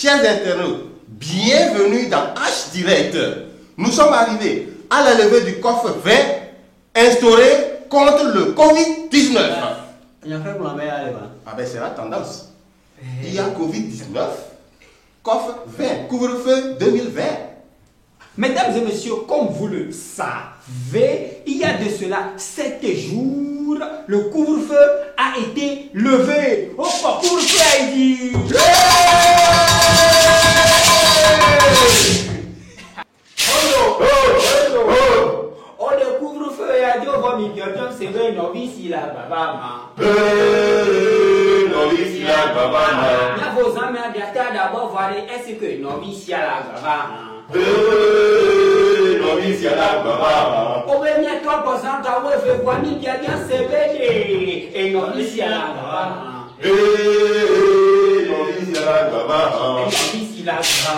chers internautes, bienvenue dans H Direct. Nous sommes arrivés à la levée du coffre vert instauré contre le Covid-19. Ah ben c'est la tendance. Il y a Covid-19, coffre vert, couvre-feu 2020. Mesdames et messieurs, comme vous le savez, il y a de cela 7 jours, le couvre-feu a été levé. Oh, couvre-feu a dit. Oh, le couvre-feu a dit, oh, mi bientôt c'est vrai, novice la baba. Novice la baba. Là, vos amis à d'abord voir est-ce que novice la baba. Novice la baba. Au même temps, par exemple, on fait voir mi bien c'est vrai et novice la baba. Novice la baba. Novice la baba.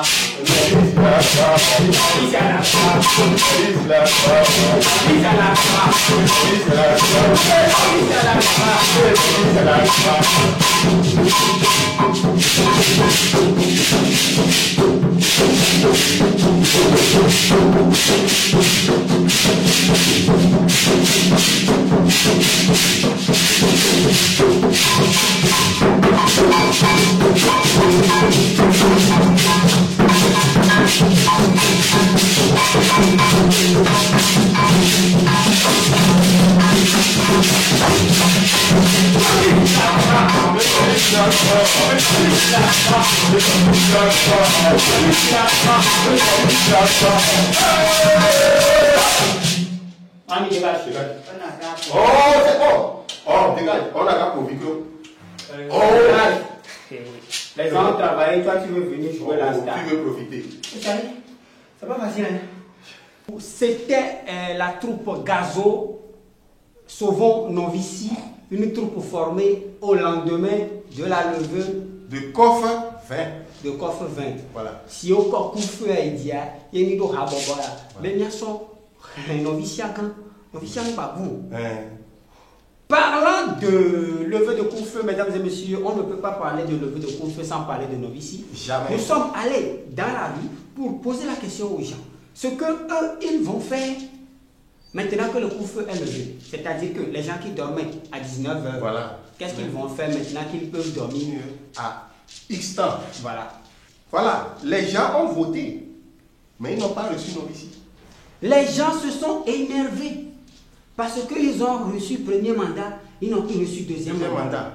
Oh, c'est bon. Oh, dégage. On a qu'à pour micro. Oh, les gens travaillent, toi tu veux venir jouer la star. Tu veux profiter. C'est pas facile, hein? C'était la troupe Gazo, Sauvons Novici, une troupe formée au lendemain de la levée de coffre 20. De coffre 20. Voilà. Si au corps coup feu à Idia, il y a une idée à Bobola. Mais bien sûr, Novici à quand? Novici à pas vous. Parlant de levée de couvre-feu, mesdames et messieurs, on ne peut pas parler de levée de couvre-feu sans parler de novici. Jamais. Nous sommes allés dans la rue pour poser la question aux gens. Ce que eux, ils vont faire maintenant que le couvre-feu est levé. C'est-à-dire que les gens qui dormaient à 19h, voilà. Qu'est-ce qu'ils vont faire maintenant qu'ils peuvent dormir à X temps? Voilà. Voilà. Les gens ont voté, mais ils n'ont pas reçu novici. Les gens se sont énervés. Parce qu'ils ont reçu premier mandat, ils n'ont plus reçu deuxième mandat.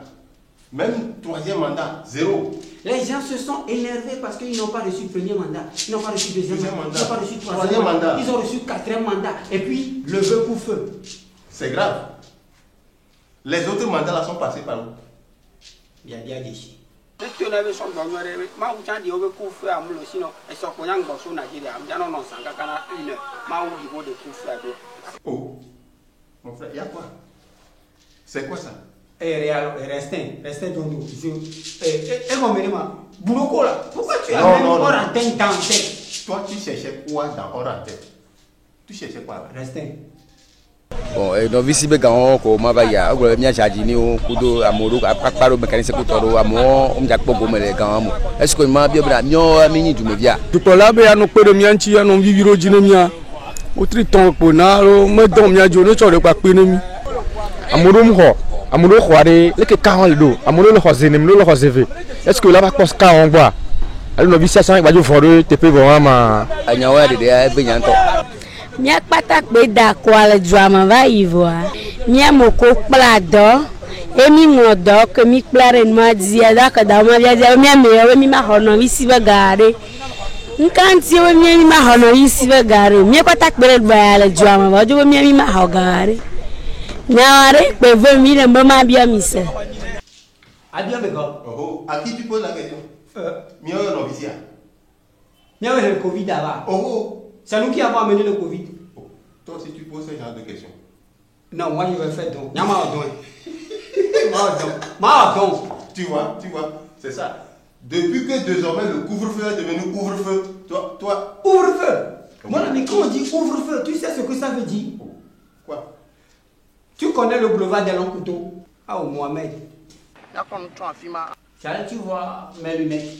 Même troisième mandat, 0. Les gens se sont énervés parce qu'ils n'ont pas reçu premier mandat, ils n'ont pas reçu deuxième mandat, ils n'ont pas reçu troisième mandat, ils ont reçu quatrième mandat, et puis le vœu pour feu. C'est grave. Les autres mandats là sont passés par où? Il y a bien des chiens. Oh. Mon frère, il y a quoi? C'est quoi ça? Restez dans nous. Pourquoi tu as même hors antenne dans tête? Toi, tu cherchais quoi dans hors antenne? Tu cherchais quoi? Restez. Bon, novice be gan ko ma ba ya ogro mi charge ni o kudo amoro aparo mécanicien ko toro amo o mja pogo mele gan mo est-ce que ma bi bra mi o mi ni dume bia to la be anu pe do mi anchi anu viviro jine mi a o tri ton po na ro mo don mi ajo no chore pa pe ni mi amoro mo amoro ko are le ke ka hon le do amoro le ko zene mi lo ko zeve est-ce que la ba pos ka on gba ali novice asan igbajo foro te pe bo ma anyawa de be nyan to Mia kpata pe da kwa le drama va ivoa. Mia moko plado. Emi ngodo ke mi plare no dia da ka da ma dia mia me mi ma hono isi ba gare. Nkanti we mi ma hono isi ba gare. Mia kpata pe ba le drama va jo mi ma ho gare. Nyare pe ve mi le ma bia mi se. Adieu bego. Oh, à qui tu poses la question? Mia novicia. Mia le Covid là. Oh. C'est nous qui avons amené le Covid. Oh. Toi aussi tu poses ce genre de questions. Non, moi je vais faire donc. Tu vois, c'est ça. Depuis que désormais le couvre-feu est devenu couvre-feu, toi... Couvre-feu. Mon ami, quand on dit couvre-feu, tu sais ce que ça veut dire? Quoi? Tu connais le boulevard des Longs Couteaux? Ah, au Mohamed. Tu vois mes lunettes.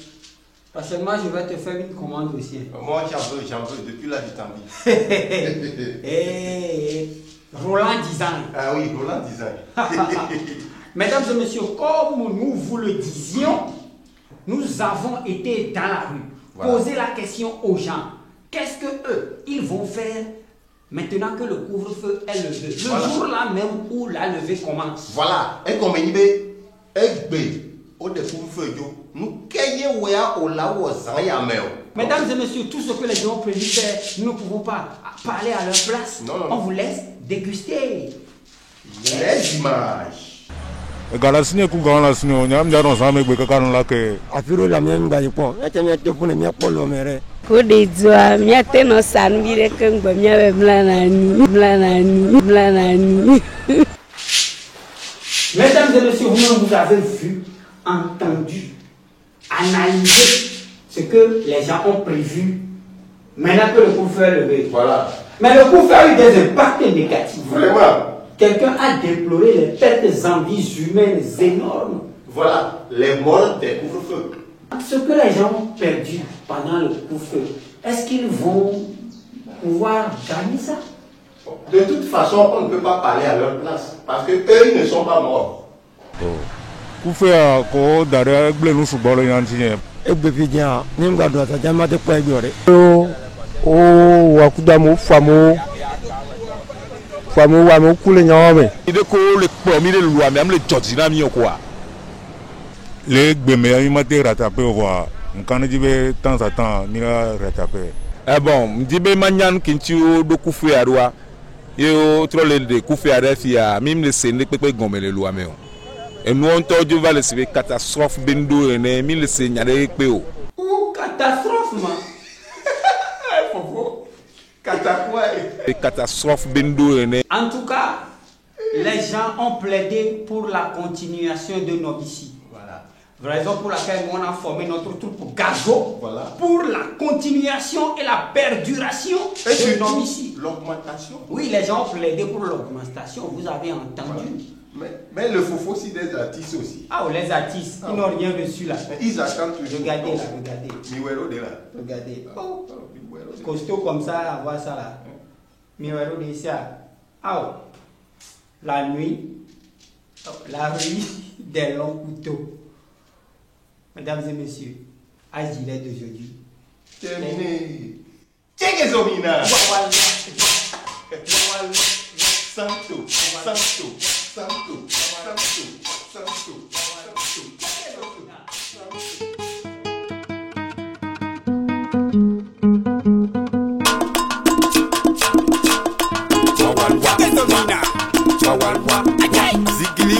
Prochainement, je vais te faire une commande aussi. Moi, j'en veux. Depuis là, je t'envie. Roland Design. Ah oui, Roland Design. Mesdames et messieurs, comme nous vous le disions, nous avons été dans la rue, poser la question aux gens. Qu'est-ce que eux, ils vont faire maintenant que le couvre-feu est levé? Le jour-là même où la levée commence. Voilà. Et comme il dit, au couvre-feu, nous mesdames et messieurs, tout ce que les gens ont prévu faire, nous ne pouvons pas parler à leur place. Non. On vous laisse déguster. Les images. Galasine ku galasine o nyam jaro sa me gbe kakanu la ke afiro la mi ngba yipo e te mi te fun mi polo mere ko de joa mi ate no san bi re kan gba mi abe blanani. Mesdames et messieurs, vous avez vu, entendu, analysé ce que les gens ont prévu maintenant que le couvre-feu est levé. Voilà. Mais le couvre-feu a eu des impacts négatifs. Vraiment. Quelqu'un a déploré les pertes en vies humaines énormes. Voilà, les morts des couvre-feux. Ce que les gens ont perdu pendant le couvre-feu, est-ce qu'ils vont pouvoir gagner ça? De toute façon, on ne peut pas parler à leur place parce que eux, ils ne sont pas morts. ku fe a ko dare gble nu subo lo yan ti yen e gbe fi jan ni ngba do ta jama te po egbe ore o wa kuda mo famo wa mo kule nyawo me ide ko le po mi le lu ami am le judge na mi ko a le gbe me yi ma te rattraper o wa nkan ji be temps à temps ni la rattraper bon ndi be manyan kinti o do ku fu ya roa yo tro le de ku fu ya refi ya mi le se ne pepe gon me le lu ami o enu on tojo va le se catastrophe bendo ene mi le se nyare pe o catastrophe ma catastrophe bendo ene. En tout cas, les gens ont plaidé pour la continuation de nos ici. Voilà. Raison pour laquelle on a formé notre troupe Gazo. Voilà. Pour la continuation et la perduration de nos ici. L'augmentation. Oui, les gens ont plaidé pour l'augmentation, vous avez entendu. Voilà. Mais le faut aussi des artistes aussi. Ah, les artistes, ils n'ont rien reçu là. Ils attendent toujours. Regardez là, regardez. Miwero de là. Regardez. Oh. Costaud comme ça, à voir ça là. Miwero de ça. Ah, la nuit, la rue des longs couteaux. Mesdames et messieurs, à gilet d'aujourd'hui. Terminé. Tchèque-Zomina. Santo. Zigili